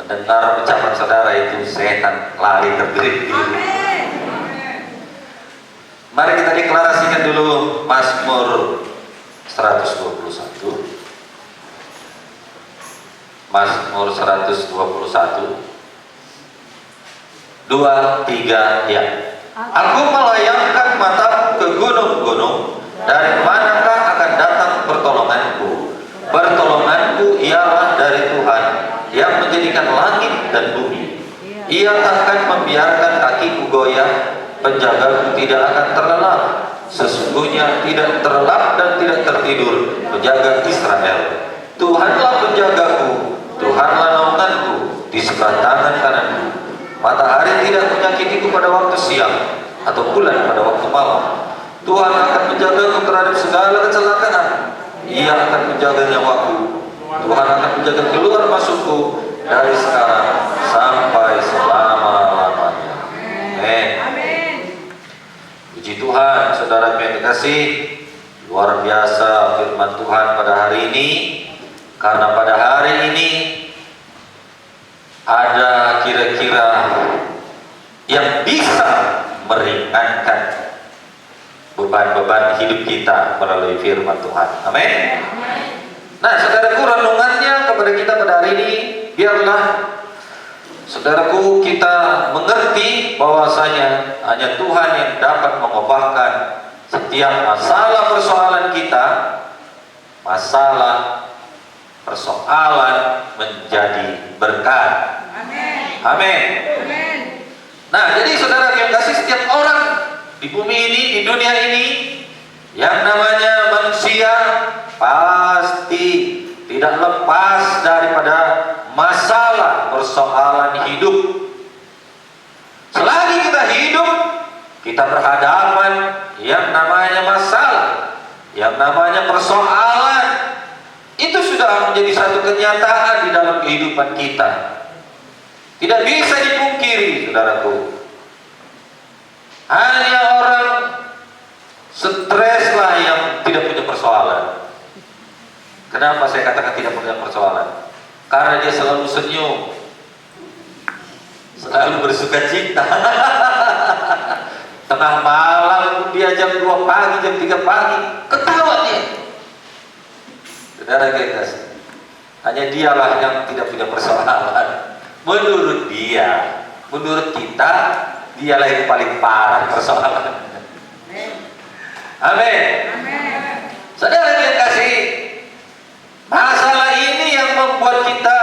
Mendengar ucapan saudara itu, setan lari terbirit diri. Mari kita deklarasikan dulu Mazmur 121. Mazmur 121. 2, 3, ya. Aku melayangkan mataku ke gunung-gunung, dari manakah akan datang pertolonganku? Pertolonganku ialah dari Tuhan, yang menjadikan langit dan bumi. Ia takkan membiarkan kakiku goyah, penjagaku tidak akan terlelap. Sesungguhnya tidak terlelap dan tidak tertidur penjaga Israel. Tuhanlah penjagaku, Tuhanlah naunganku di sebelah tangan kananku. Matahari tidak menyakitiku pada waktu siang, atau bulan pada waktu malam. Tuhan akan menjagaku terhadap segala kecelakaan. Ia akan menjaga nyawaku. Tuhan akan menjaga keluar masukku dari sekarang sampai selama-lamanya. Amin. Puji Tuhan, saudara yang terkasih, luar biasa firman Tuhan pada hari ini. Karena pada hari ini ada kira-kira yang bisa meringankan beban-beban hidup kita melalui firman Tuhan. Amin. Nah, saudaraku, renungannya kepada kita pada hari ini, biarlah saudaraku kita mengerti bahwasanya hanya Tuhan yang dapat mengubahkan setiap masalah persoalan kita, masalah persoalan menjadi berkat. Amin. Nah, jadi saudara yang kasih, setiap orang di bumi ini, di dunia ini, yang namanya manusia pasti tidak lepas daripada masalah persoalan hidup. Selagi kita hidup, kita berhadapan yang namanya masalah, yang namanya persoalan. Itu sudah menjadi satu kenyataan di dalam kehidupan kita. Tidak bisa dipungkiri, saudaraku. Hanya orang stres lah yang tidak punya persoalan. Kenapa saya katakan tidak punya persoalan? Karena dia selalu senyum, selalu bersuka cita. Tengah malam dia jam 2 pagi, jam 3 pagi, ketawa dia. Saudara guys, hanya dialah yang tidak punya persoalan. Menurut dia, menurut kita, dialah yang paling parah persoalan. Amin. Saudara yang kasih, masalah ini yang membuat kita,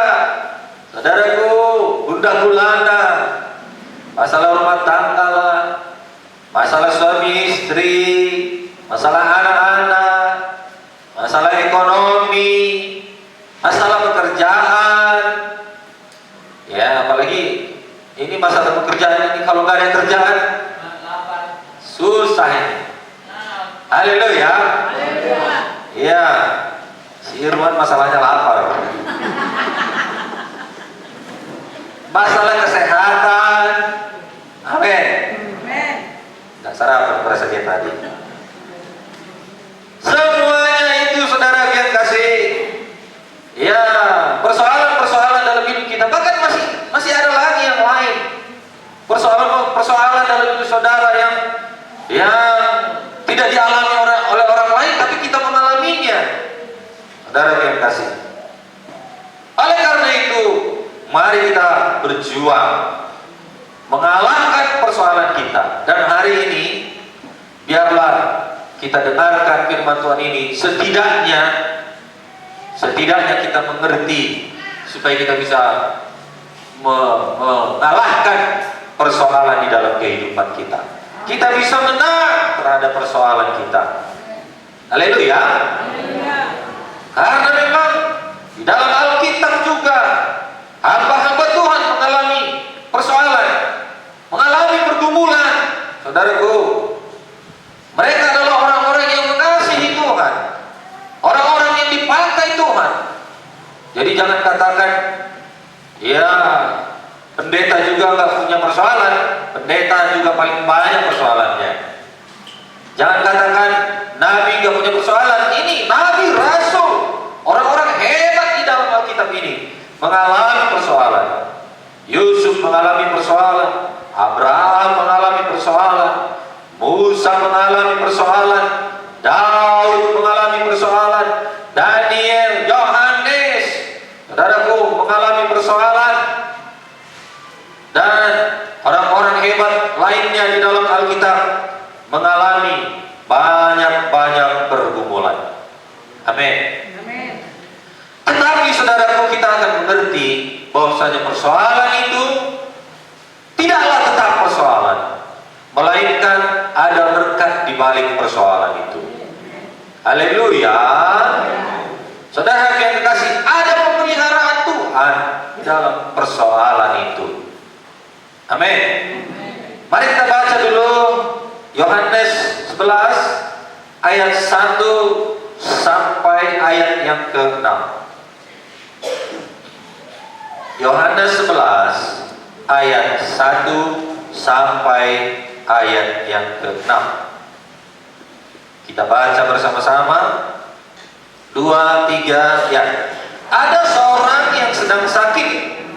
saudaraku, gundah gulana. Masalah rumah tangga lah, masalah suami istri, masalah anak-anak, masalah ekonomi, masalah pekerjaan. Ya, apalagi ini masalah pekerjaan ini, kalau nggak ada kerjaan susah ini. Haleluya. Iya, si Irwan masalahnya lapar. Masalah kesehatan. Amin. Nggak sarapan berasa dia tadi. Semuanya itu saudara yang kasih, ya, persoalan-persoalan dalam hidup kita. Bahkan masih ada lagi yang lain. Persoalan dalam hidup saudara yang tidak dialami oleh orang lain, tapi kita mengalaminya. Saudara yang kasih. Oleh karena itu, mari kita berjuang mengalahkan persoalan kita. Dan hari ini, biarlah kita dengarkan firman Tuhan ini, setidaknya kita mengerti, supaya kita bisa mengalahkan persoalan di dalam kehidupan kita. Kita bisa menang terhadap persoalan kita. Haleluya. Karena memang di dalam Alkitab juga hamba-hamba Tuhan mengalami persoalan, mengalami pergumulan. Saudaraku, mereka adalah orang-orang yang mengasihi Tuhan, orang-orang yang dipakai Tuhan. Jadi jangan katakan, ya, pendeta juga nggak punya persoalan. Pendeta juga paling banyak persoalannya. Jangan katakan nabi nggak punya persoalan. Ini nabi, rasul, orang-orang hebat di dalam Alkitab ini mengalami persoalan. mengalami persoalan, Abraham mengalami persoalan, Musa mengalami persoalan, Daud mengalami persoalan, Daniel, Yohanes, saudaraku, mengalami persoalan, dan orang-orang hebat lainnya di dalam Alkitab mengalami banyak-banyak pergumulan. Amin. Tetapi saudaraku, kita akan mengerti bahwasanya persoalan itu tidaklah tetap persoalan, melainkan ada berkat di balik persoalan itu. Haleluya. Saudara yang dikasih, ada pemeliharaan Tuhan di dalam persoalan itu. Amin. Mari kita baca dulu Yohanes 11 ayat 1 sampai ayat yang ke-6. Yohanes 11 ayat 1 sampai ayat yang ke-6. Kita baca bersama-sama. 2, 3, ya. Ada seorang yang sedang sakit,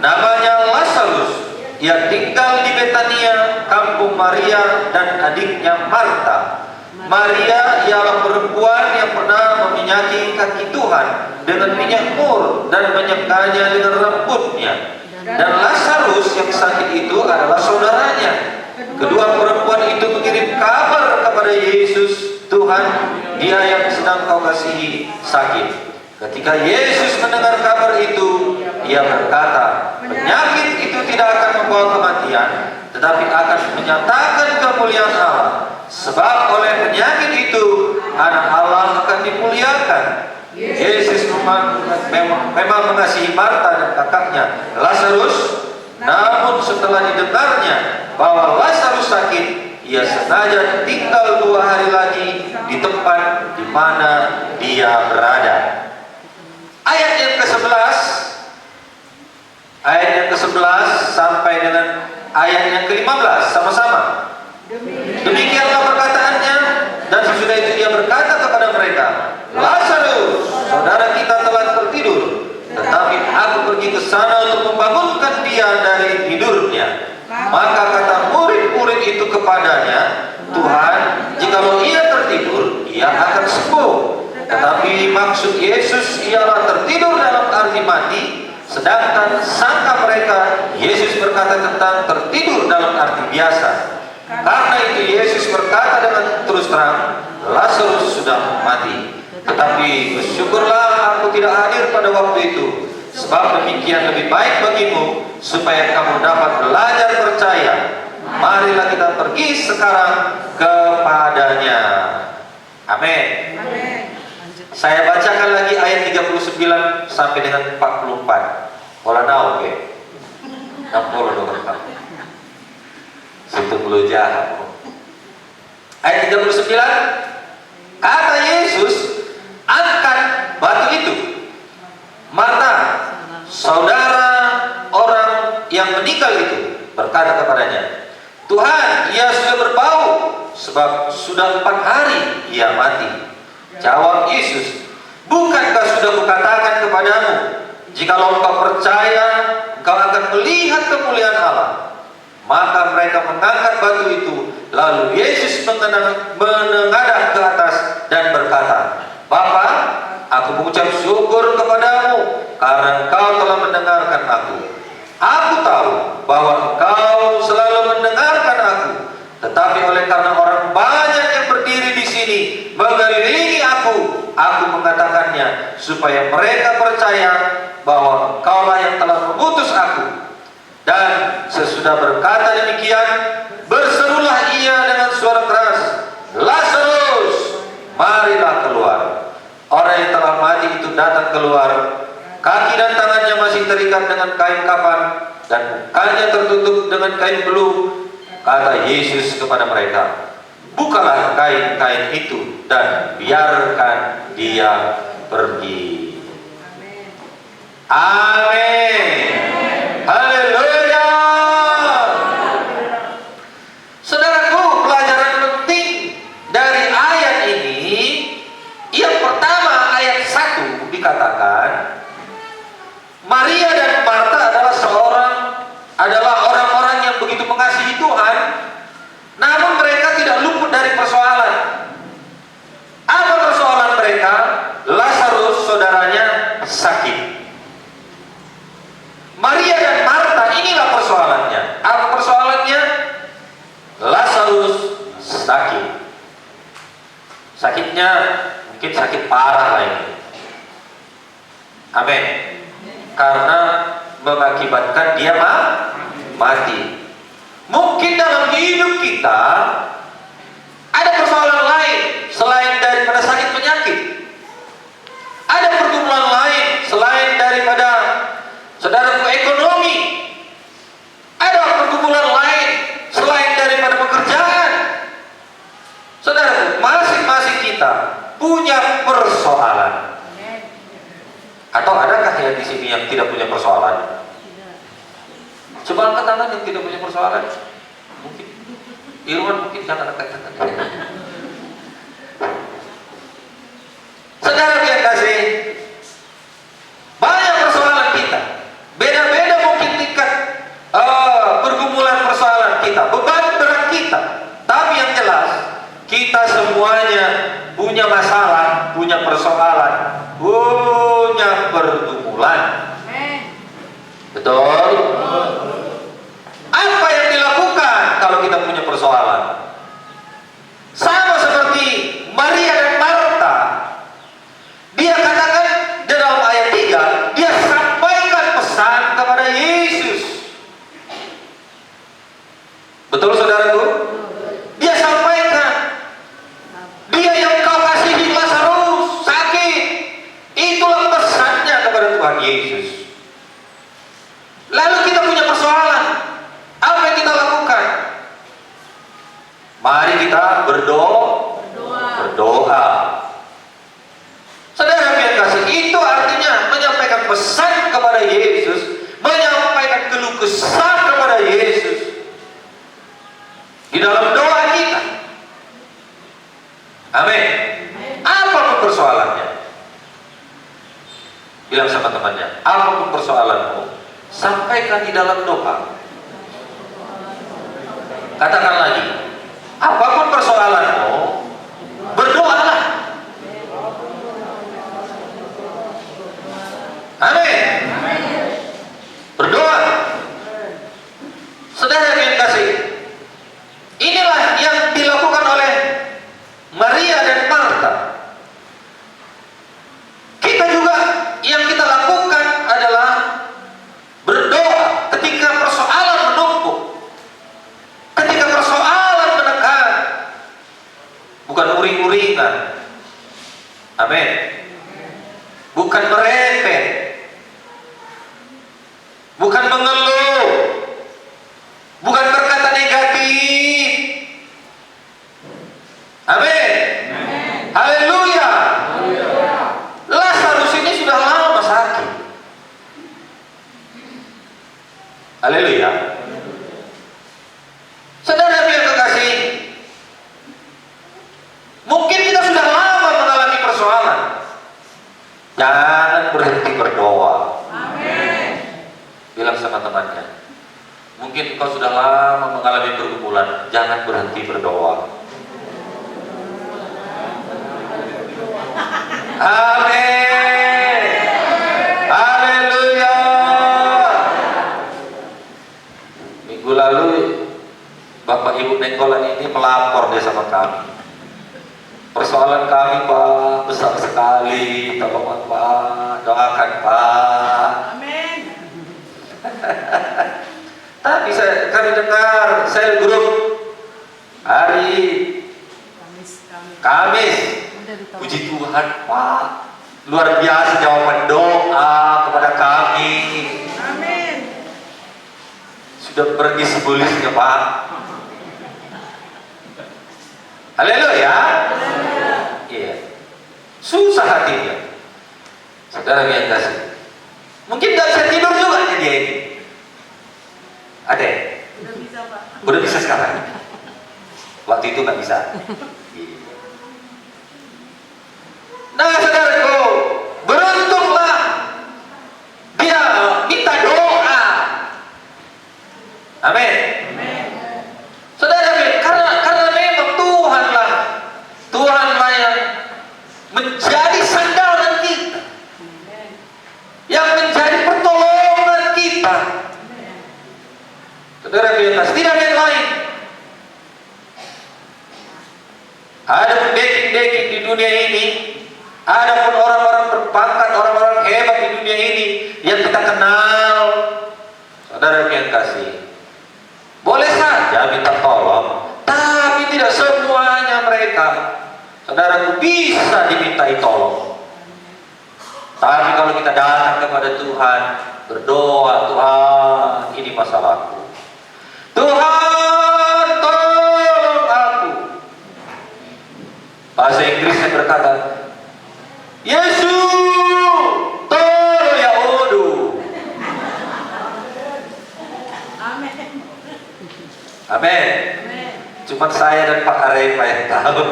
namanya Lazarus. Ia tinggal di Betania, kampung Maria dan adiknya Marta. Maria ialah perempuan yang pernah meminyaki kaki Tuhan dengan minyak mur dan menyekanya dengan rambutnya. Dan Lazarus yang sakit itu adalah saudaranya. Kedua perempuan itu mengirim kabar kepada Yesus, Tuhan, dia yang sedang kau kasihi sakit. Ketika Yesus mendengar kabar itu, ia berkata, penyakit itu tidak akan membawa kematian, tetapi akan menyatakan kemuliaan Allah. Sebab oleh penyakit itu anak Allah akan dimuliakan. Yesus memang mengasihi Marta dan kakaknya Lazarus. Namun setelah didengarnya bahwa Lazarus sakit, ia sengaja tinggal 2 hari lagi di tempat di mana dia berada. Ayat yang ke-11, ayat yang ke-11 sampai dengan ayat yang ke-15 sama-sama. Demikianlah perkataannya, dan sesudah itu ia berkata kepada mereka, Lazarus, saudara kita telah tertidur, tetapi aku pergi ke sana untuk membangunkan dia dari tidurnya. Maka kata murid-murid itu kepadanya, Tuhan, jikalau ia tertidur, ia akan sembuh. Tetapi maksud Yesus ialah tertidur dalam arti mati, sedangkan sangka mereka Yesus berkata tentang tertidur dalam arti biasa. Karena itu Yesus berkata dengan terus terang, Lazarus sudah mati. Tetapi bersyukurlah aku tidak hadir pada waktu itu, sebab demikian lebih baik bagimu, supaya kamu dapat belajar percaya. Marilah kita pergi sekarang kepadanya. Amin. Saya bacakan lagi ayat 39 sampai dengan 44. Oke. 60 dong. Situ belum jahat. Ayat 39, kata Yesus, angkat batu itu. Marta, saudara orang yang meninggal itu, berkata kepadanya, Tuhan, ia sudah berbau, sebab sudah 4 hari ia mati. Jawab Yesus, bukankah sudah kukatakan kepadamu, jikalau engkau percaya, engkau akan melihat kemuliaan Allah. Maka mereka mengangkat batu itu. Lalu Yesus menengadah ke atas dan berkata, Bapa, aku mengucap syukur kepadamu karena engkau telah mendengarkan aku. Aku tahu bahwa engkau selalu mendengarkan aku, tetapi oleh karena orang banyak yang berdiri di sini mengelilingi aku mengatakannya, supaya mereka percaya bahwa engkaulah yang telah mengutus aku. Dan sesudah berkata demikian, berserulah ia dengan suara keras, Lazarus, marilah keluar. Orang yang telah mati itu datang keluar, kaki dan tangannya masih terikat dengan kain kafan, dan mukanya tertutup dengan kain belut. Kata Yesus kepada mereka, bukalah kain-kain itu dan biarkan dia pergi. Amin. Haleluya. Saudaraku, pelajaran penting dari ayat ini, yang pertama ayat 1 dikatakan, Maria dan Marta adalah orang sakitnya mungkin sakit parah lah ini. Amin. Karena mengakibatkan dia mati. Mungkin dalam hidup kita ada persoalan lain selain daripada sakit penyakit. Ada pergumulan lain selain daripada saudaraku ekonomi. Ada pergumulan lain selain daripada pekerjaan. Saudara, masing-masing kita punya persoalan. Atau adakah yang di sini yang tidak punya persoalan? Coba angkat tangan yang tidak punya persoalan. Mungkin Irwan mungkin jangan angkat tangan. Saudara yang kasih, banyak persoalan kita. Beda-beda mungkin tingkat pergumulan persoalan kita, beban berat kita. Tapi yang jelas, kita semuanya punya masalah, punya persoalan, punya pergumulan. Betul? Apa yang dilakukan kalau kita punya persoalan? Sama seperti Maria dan Marta. Dia katakan di dalam ayat 3, dia sampaikan pesan kepada Yesus. Betul saudaraku? Dia sampaikan, dia yang kau kasihi Lazarus sakit. Itulah pesannya kepada Tuhan Yesus. Lalu kita punya persoalan. Apa yang kita lakukan? Mari kita berdoa. Saudara yang kasih, itu artinya menyampaikan pesan kepada Yesus, menyampaikan keluh kesah kepada Yesus di dalam doa kita. Amin. Apapun persoalannya, bilang sama temannya, apapun persoalanmu, sampaikan di dalam doa. Katakan lagi, apapun persoalanmu, berdoalah. Amin. Berdoa. Saudara yang kasih, inilah yang dilakukan oleh Maria dan Marta. Kita juga yang kita lakukan adalah berdoa ketika persoalan menumpuk, ketika persoalan menekan, bukan uring-uringan. Amin. Bukan merepet, bukan mengeluh, bukan berkata negatif. Amin. Haleluya. Lazarus ini sudah lama sakit. Haleluya. Saudara yang kekasih, mungkin kita sudah lama mengalami persoalan. Jangan berhenti berdoa. Amin. Bilang sama temannya, mungkin kau sudah lama mengalami pergumulan, jangan berhenti berdoa. Amin. Haleluya. Minggu lalu Bapak Ibu Nenggolan ini melapor dia sama kami. Persoalan kami Pak besar sekali, tolong Pak, doakan Pak. Amin. Tapi kami dengar sel grup hari Kamis. Puji Tuhan Pak, luar biasa jawaban doa kepada kami. Amin. Sudah pergi sebulisnya Pak. Haleluya. Iya. Susah hatinya. Saudara yang kasih, mungkin gak bisa tidur juga dia ini. Ada? Udah bisa Pak. Udah bisa sekarang. Waktu itu gak bisa. Nah saudaraku, beruntunglah dia minta doa. Amin. Saudara, karena memang Tuhanlah yang menjadi sandaran kita, yang menjadi pertolongan kita. Saudara, tidak ada yang lain. Ada backing-backing di dunia ini, ada pun orang-orang berpangkat, orang-orang hebat di dunia ini yang kita kenal. Saudara yang kasih, boleh saja minta tolong, tapi tidak semuanya mereka, saudaraku, bisa dimintai tolong. Tapi kalau kita datang kepada Tuhan, berdoa, Tuhan, ini masalahku, Tuhan tolong aku. Bahasa Inggrisnya berkata, Yesus tolong ya odu. Amin. Cuma saya dan Pak Arepa yang tahu.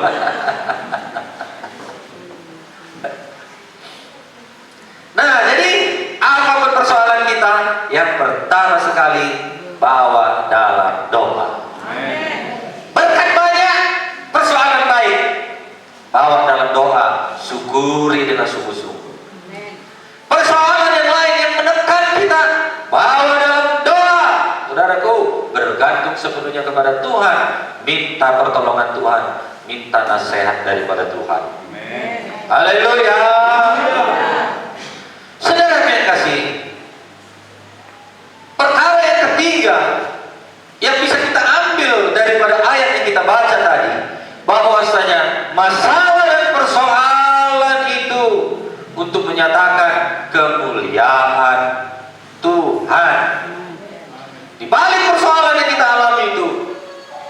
Nah, jadi apapun persoalan kita, yang pertama sekali bawa dalam doa. Berkat banyak, persoalan baik, bawa dalam doa, syukuri dengan sungguh-sungguh. Persoalan yang lain yang menekan kita, bawa dalam doa. Saudaraku, bergantung sepenuhnya kepada Tuhan, minta pertolongan Tuhan, minta nasihat daripada Tuhan. Haleluya. Saudara yang kasih, perkara yang ketiga yang bisa kita ambil daripada ayat yang kita baca tadi, bahwasanya masalah dan persoalan itu untuk menyatakan kemuliaan Tuhan. Di balik persoalan yang kita alami itu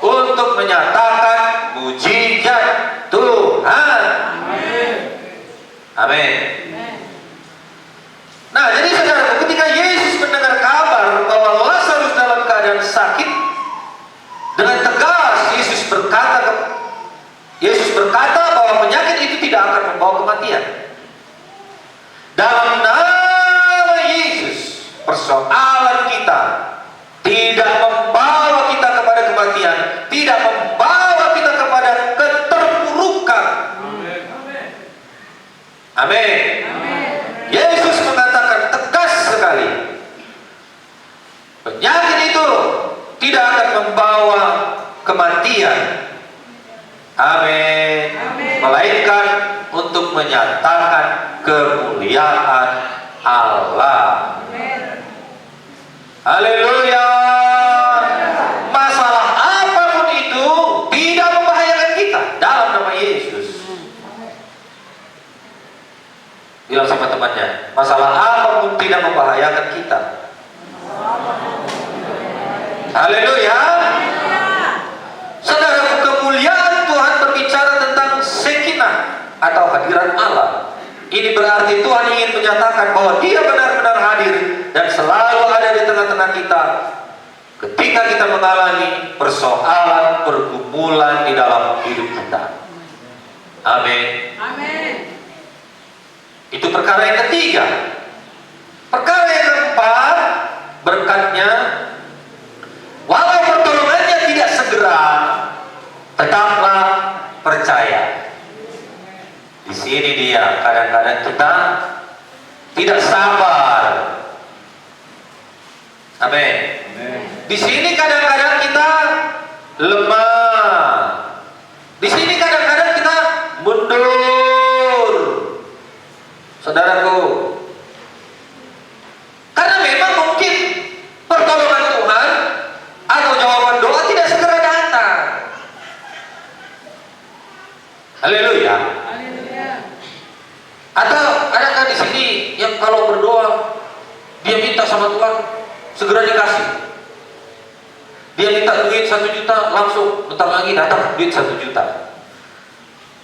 untuk menyatakan mujizat Tuhan. Amin. Nah, jadi saudara, ketika Yesus mendengar kabar bahwa Lazarus dalam keadaan sakit, dengan tegas Yesus berkata bahwa penyakit itu tidak akan membawa kematian. Dalam nama Yesus, persoalan kita tidak membawa kita kepada kematian, tidak membawa kita kepada keterpurukan. Amin. Yesus mengatakan tegas sekali, penyakit itu tidak akan membawa kematian. Amin. Melainkan untuk menyatakan kemuliaan Allah. Haleluya. Masalah apapun itu tidak membahayakan kita dalam nama Yesus. Bilang sama temannya, masalah apapun tidak membahayakan kita. Haleluya. Saudara, kemuliaan Tuhan berbicara tentang sekinah atau hadirat Allah. Ini berarti Tuhan ingin menyatakan bahwa Dia benar-benar hadir dan selalu ada di tengah-tengah kita ketika kita mengalami persoalan, pergumulan di dalam hidup kita. Amin. Itu perkara yang ketiga. Perkara yang keempat, berkatnya, walau pertolongannya tidak segera, tetaplah percaya. Di sini dia, kadang-kadang kita tidak sabar. Amin. Di sini kadang-kadang kita lemah. Di sini kadang-kadang kita mundur. Saudaraku, karena memang mungkin pertolongan Tuhan atau jawaban doa tidak segera datang. Haleluya. Atau adakah di sini yang kalau berdoa dia minta sama Tuhan segera dikasih? Dia minta duit 1 juta, langsung bentar lagi datang duit 1 juta.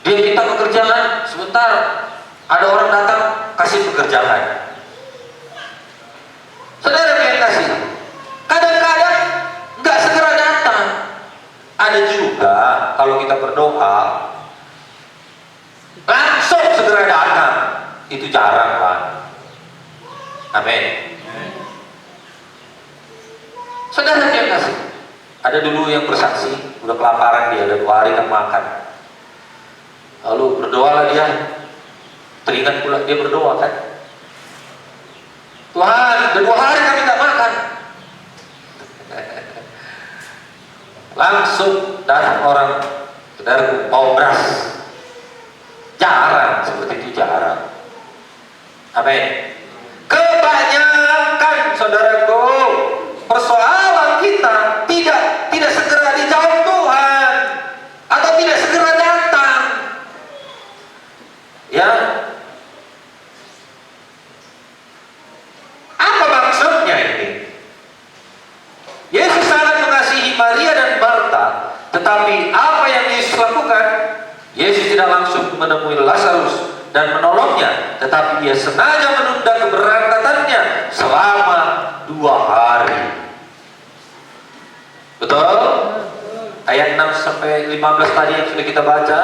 Dia minta pekerjaan, sebentar ada orang datang kasih pekerjaan. Saudara yang kasih, kadang-kadang nggak segera datang. Ada juga kalau kita berdoa langsung segera datang, itu jarang lah. Amin. Saudara yang kasih, ada dulu yang bersaksi udah kelaparan, dia ada 2 hari kan makan, lalu berdoalah dia. Teringat pula dia berdoa kan, Tuhan, udah 2 hari kami tak makan. Langsung datang orang Saudaraku, mau beras jarang, seperti itu jarang. Amin. Kebanyakan saudaraku, persoalan kita tidak segera dijawab Tuhan atau tidak segera datang. Ya. Apa maksudnya ini? Yesus sangat mengasihi Maria dan Marta, tetapi apa yang Yesus lakukan? Yesus tidak langsung menemui Lazarus dan menolongnya, tetapi dia sengaja menunda keberangkatannya selama 2 hari. Betul? Ayat 6 sampai 15 tadi yang sudah kita baca.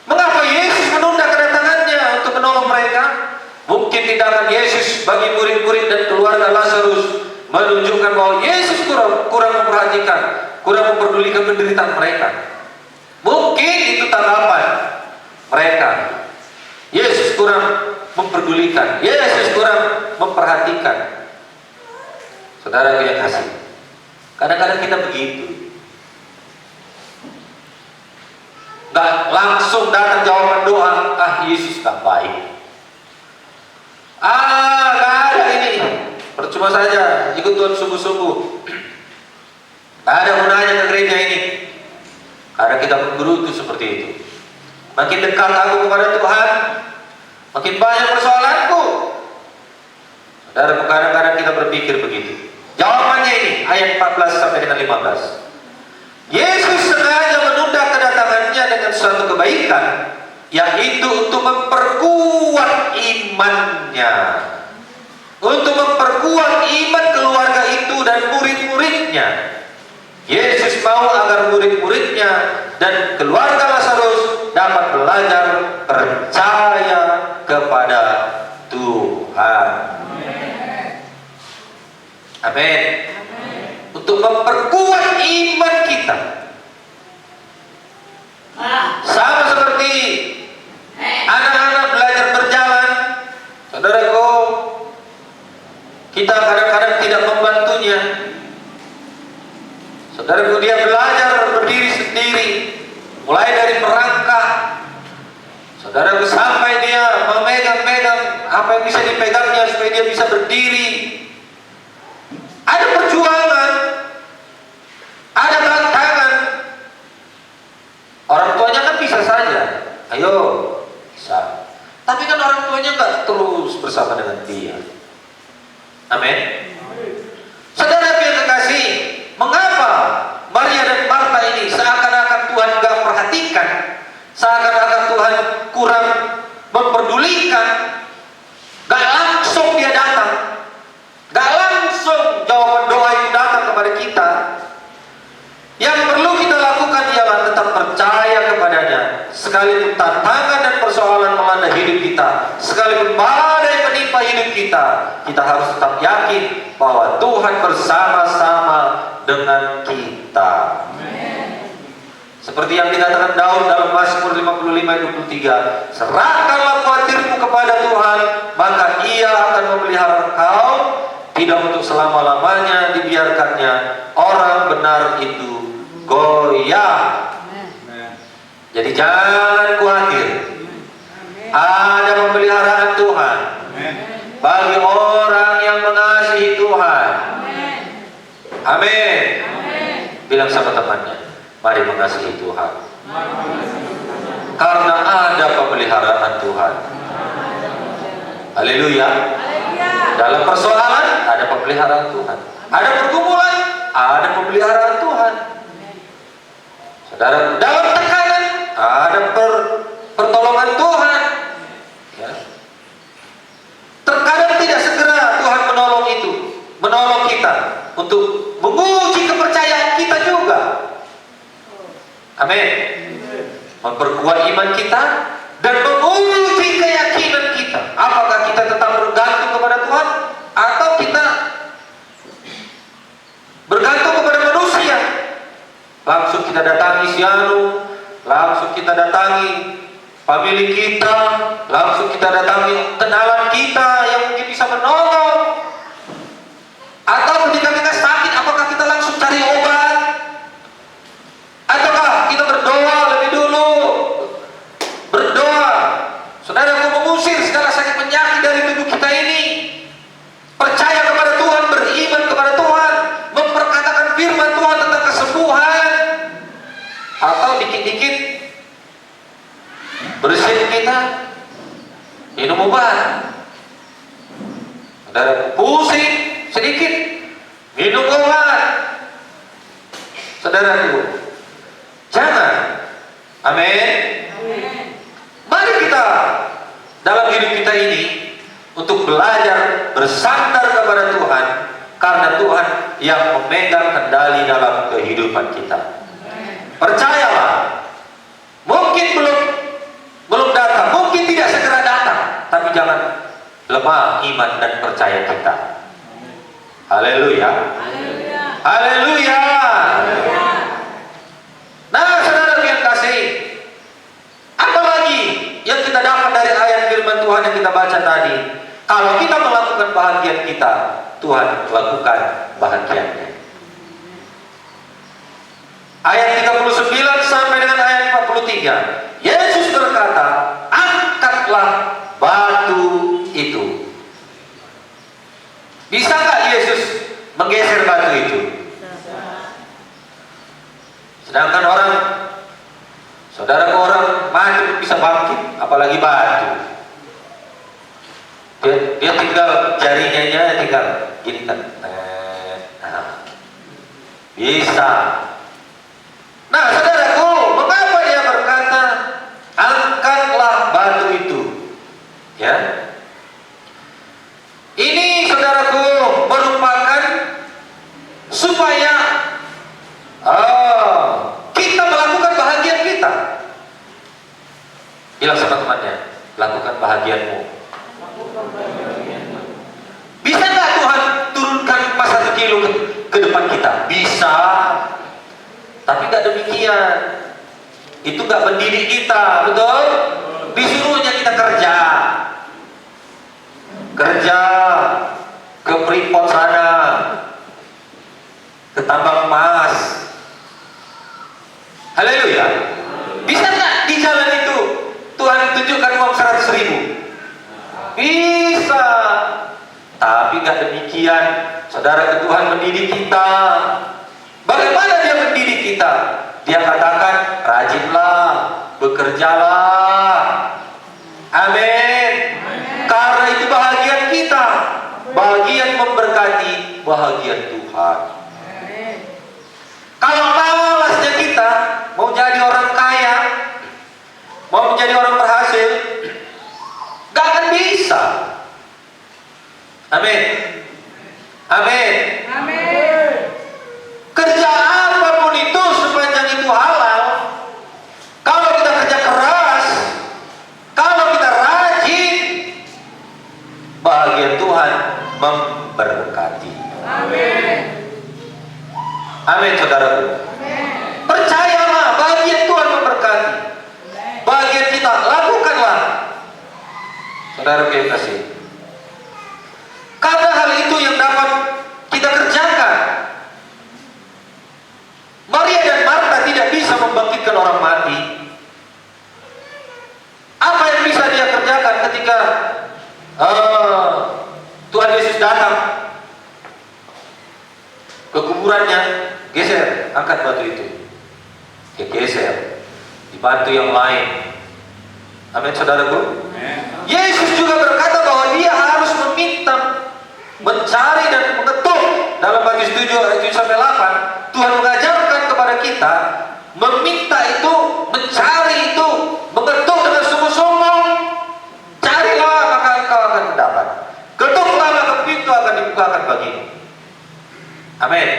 Mengapa Yesus menunda kedatangannya untuk menolong mereka? Mungkin tindakan Yesus bagi murid-murid dan keluarga Lazarus menunjukkan bahwa Yesus kurang memperhatikan, kurang memperdulikan penderitaan mereka. Mungkin itu tanggapan mereka. Yesus kurang memperdulikan, Yesus kurang memperhatikan. Saudara yang kasih, kadang-kadang kita begitu, nggak langsung datang jawaban doa. Yesus gak baik. Gak ada ini, percuma saja ikut Tuhan sungguh-sungguh. Gak ada gunanya ke gereja ini. Karena kita menggerutu seperti itu. Makin dekat aku kepada Tuhan, makin banyak persoalanku. Saudara, kadang-kadang kita berpikir begitu. Jawabannya ini, ayat 14 sampai dengan 15. Yesus sengaja menunda kedatangannya dengan suatu kebaikan, yaitu untuk memperkuat imannya, untuk memperkuat iman keluarga itu dan murid-muridnya. Yesus mau agar murid-muridnya dan keluarga Lazarus dapat belajar percaya kepada Tuhan. Amin. Untuk memperkuat iman kita. Sama seperti anak-anak belajar berjalan. Saudaraku, kita kadang-kadang tidak membantunya. Saudaraku, dia belajar berdiri sendiri, mulai dari merangkak. Saudaraku, sampai dia memegang-megang apa yang bisa dipegangnya supaya dia bisa berdiri. Ada perjuangan, ada tantangan. Orang tuanya kan bisa saja, ayo, bisa. Tapi kan orang tuanya nggak terus bersama dengan dia. Amin. Saudara yang kekasih, mengapa Maria dan Marta ini seakan-akan Tuhan nggak perhatikan, seakan-akan Tuhan kurang memperdulikan, nggak langsung dia datang, nggak langsung jawaban doa itu datang kepada kita. Yang perlu kita lakukan ialah tetap percaya kepadanya, sekalipun tantangan dan persoalan melanda hidup kita, sekalipun badai menimpa hidup kita, kita harus tetap yakin bahwa Tuhan bersama-sama dengan kita. Amen. Seperti yang dikatakan Daud dalam Mazmur 55 ayat 23, serahkanlah khawatirmu kepada Tuhan, maka Ia akan memelihara engkau, tidak untuk selama-lamanya dibiarkannya orang benar itu goyah. Jadi jangan khawatir, ada pemeliharaan Tuhan bagi orang yang mengasihi Tuhan. Amin. Bilang sama temannya, mari mengasihi Tuhan, karena ada pemeliharaan Tuhan. Haleluya. Dalam persoalan ada pemeliharaan Tuhan, ada pergumulan ada pemeliharaan Tuhan. Saudara, dalam tekanan ada pertolongan Tuhan. Ya. Terkadang tidak segera Tuhan menolong kita untuk menguji kepercayaan kita juga. Amin. Memperkuat iman kita dan menguji keyakinan kita. Apakah kita tetap bergantung kepada Tuhan atau kita bergantung kepada manusia? Langsung kita datangi Sianu, langsung kita datangi famili kita, langsung kita datangi kenalan kita yang mungkin bisa menolong. Atau ketika kita sakit, apakah kita langsung cari obat? bersin kita, minum obat. Saudara pusing sedikit, minum obat. Saudaraku, jangan. Amin. Mari kita dalam hidup kita ini untuk belajar bersandar kepada Tuhan, karena Tuhan yang memegang kendali dalam kehidupan kita. Percayalah, mungkin belum datang, mungkin tidak segera datang, tapi jangan lemah iman dan percaya kita. Haleluya. Haleluya. Nah, saudara yang kasih, apalagi yang kita dapat dari ayat firman Tuhan yang kita baca tadi? Kalau kita melakukan bahagian kita, Tuhan lakukan bahagiannya. Ayat 39 sampai dengan ayat 43, Yesus berkata, angkatlah batu itu. Bisa nggak Yesus menggeser batu itu? Sedangkan saudara orang mati bisa bangkit, apalagi batu. Dia tinggal jarinya tinggal gini kan. Nah, bisa. Nah, saudaraku, mengapa dia berkata angkatlah batu itu? Ya. Ini saudaraku merupakan supaya kita melakukan bahagian kita. Bilang sama temannya, lakukan bahagianmu. Bisa nggak Tuhan turunkan pas 1 kilo ke depan kita? Bisa. Tapi nggak demikian. Itu nggak mendidik kita, betul? Disuruhnya kita kerja ke Freeport sana, ke tambang emas. Haleluya. Bisa nggak di jalan itu Tuhan tunjukkan uang 100.000? Bisa. Tapi nggak demikian. Saudara, Tuhan mendidik kita. Bagaimana dia mendidik kita? Dia katakan, rajinlah, bekerjalah. Amin. Karena itu bahagian kita, bahagian memberkati, bahagian Tuhan. Kalau malasnya kita mau jadi orang kaya, mau menjadi orang berhasil, gak akan bisa. Amin. Amin. Amin. Kerja apapun itu sepanjang itu halal, kalau kita kerja keras, kalau kita rajin, bahagia Tuhan memberkati. Amin. Amin, saudaraku. Percayalah, bahagia Tuhan memberkati. Bahagia kita, lakukanlah. Saudara yang kasih. Karena hal itu yang dapat kita kerjakan. Maria dan Marta tidak bisa membangkitkan orang mati. Apa yang bisa dia kerjakan ketika Tuhan Yesus datang ke kuburannya? Geser, angkat batu itu. Dia geser, dibantu yang lain. Amin, saudaraku. Yesus juga berkata bahwa dia harus meminta, mencari dan mengetuk. Dalam Matius 7 ayat 7 sampai 8, Tuhan mengajarkan kepada kita meminta itu, mencari itu, mengetuk dengan sungguh-sungguh. Carilah maka engkau akan mendapat. Ketuklah maka pintu akan dibukakan bagimu. Amin.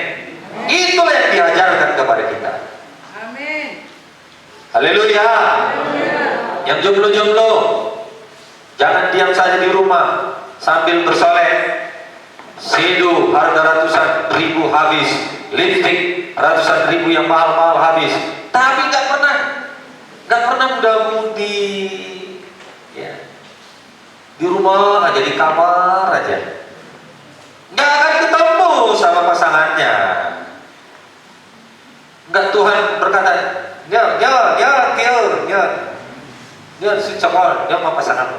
Itulah yang diajarkan kepada kita. Amin. Haleluya. Yang jomblo-jomblo, jangan diam saja di rumah sambil bersolek. Sedu harga ratusan ribu habis, lipstick ratusan ribu yang mahal-mahal habis, tapi nggak pernah muda-mudi, ya. Di rumah aja, di kamar aja, nggak akan ketemu sama pasangannya. Nggak, Tuhan berkata, dia secokol, dia mau pasanganmu.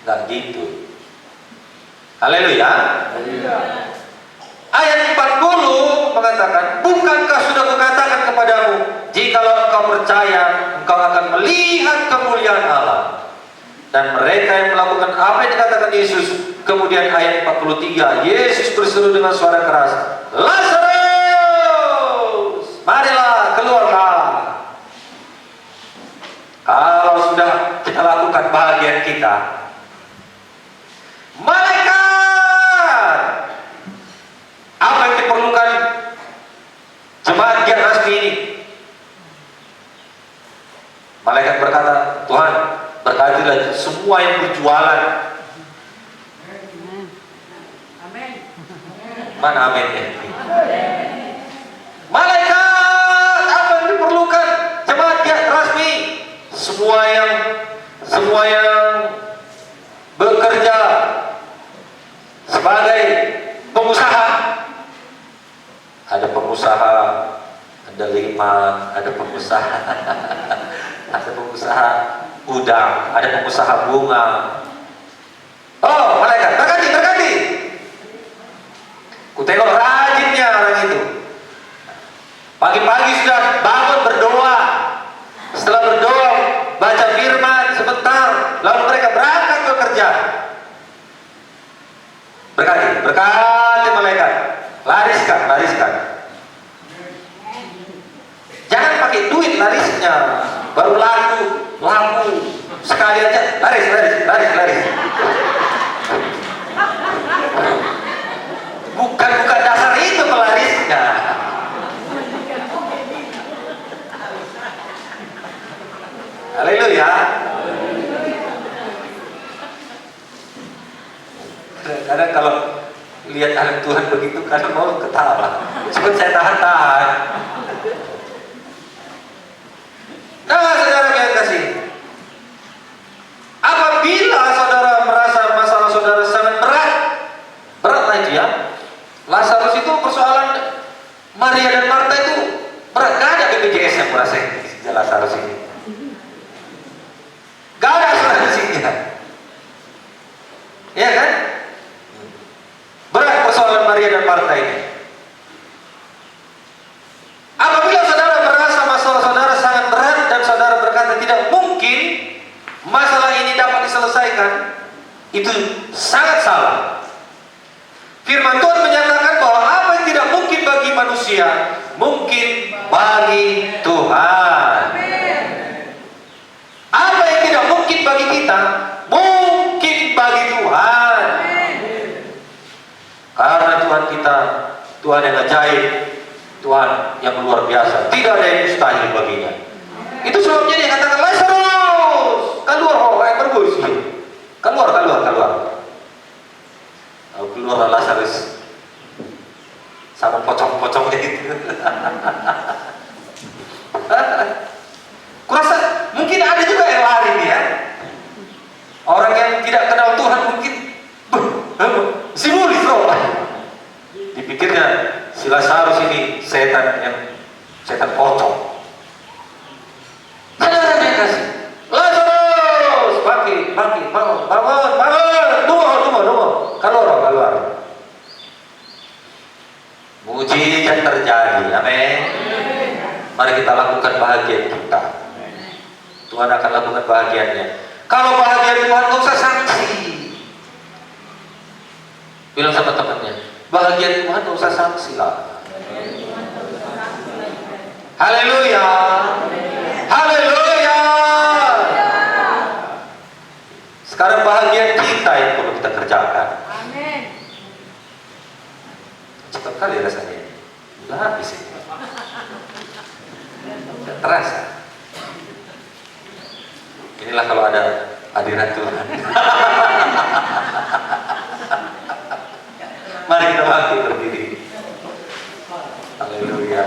Nggak gitu. Haleluya. Ayat 40 mengatakan, bukankah sudah kukatakan kepadamu, jikalau engkau percaya, engkau akan melihat kemuliaan Allah. Dan mereka yang melakukan apa yang dikatakan Yesus. Kemudian ayat 43, Yesus berseru dengan suara keras, Lazarus, marilah keluarlah. Kalau sudah kita lakukan bahagian kita, malaikat, apa yang diperlukan jemaat Giat Rasmi ini? Malaikat berkata, Tuhan, berkatilah semua yang berjualan. Amin. Mana amin ya? Malaikat, apa yang diperlukan jemaat Giat Rasmi? Semua yang bekerja sebagai pengusaha. Ada pengusaha, ada liman, ada pengusaha ada pengusaha udang, ada pengusaha bunga. Oh, malaikat, berkati. Ku tengok rajinnya orang itu. Pagi-pagi sudah bangun berdoa. Setelah berdoa, baca firman sebentar, lalu mereka berangkat bekerja. Berkati malaikat. Lariskan. Jangan pakai duit larisnya, baru laku. Sekali aja, laris. Bukan dasar itu pelarisnya. Haleluya. Kadang kalau lihat anak Tuhan begitu, kadang mau ketawa. Cuma saya tahan. Nah, saudara yang kasih, apabila saudara merasa masalah saudara sangat berat itu ya. Lazarus itu persoalan Maria dan Marta itu berat. Gak ada BPJS yang merasakan Lazarus ini. Gak ada asuransinya. Ya kan? Berat persoalan Maria dan Marta ini. Apabila saudara merasa masalah saudara sangat berat dan saudara berkata tidak mungkin masalah ini dapat diselesaikan, itu sangat salah. Firman Tuhan menyatakan bahwa apa yang tidak mungkin bagi manusia, mungkin bagi Tuhan. Apa yang tidak mungkin bagi kita, mungkin bagi Tuhan. Karena Tuhan kita, Tuhan yang ajaib, Tuhan yang luar biasa, tidak ada yang mustahil baginya. Itu sebabnya dia katakan, Lazarus, keluar, berbusi. Keluar. Keluar Lazarus sama pocong-pocongnya itu. Kurasa mungkin ada juga yang lari nih ya. Orang yang tidak kenal Tuhan mungkin si mulis loh. Dipikirnya si Lazarus ini setan pocong. Saudara yang kasih, Lazarus, bangkit, bangun, tunggu, keluar. Mujizat terjadi, amin. Mari kita lakukan bahagian kita. Tuhan akan lakukan bahagiannya. Kalau bahagian Tuhan, gak usah sanksi. Bilang sama temannya, bahagian Tuhan gak usah sanksi lah. Haleluya. Sekarang bahagian kita yang perlu kita kerjakan. Amin. Cepat kali rasanya. Udah habis ini. Tidak terasa. Inilah kalau ada hadirat Tuhan. Mari kita bangkit berdiri. Haleluya.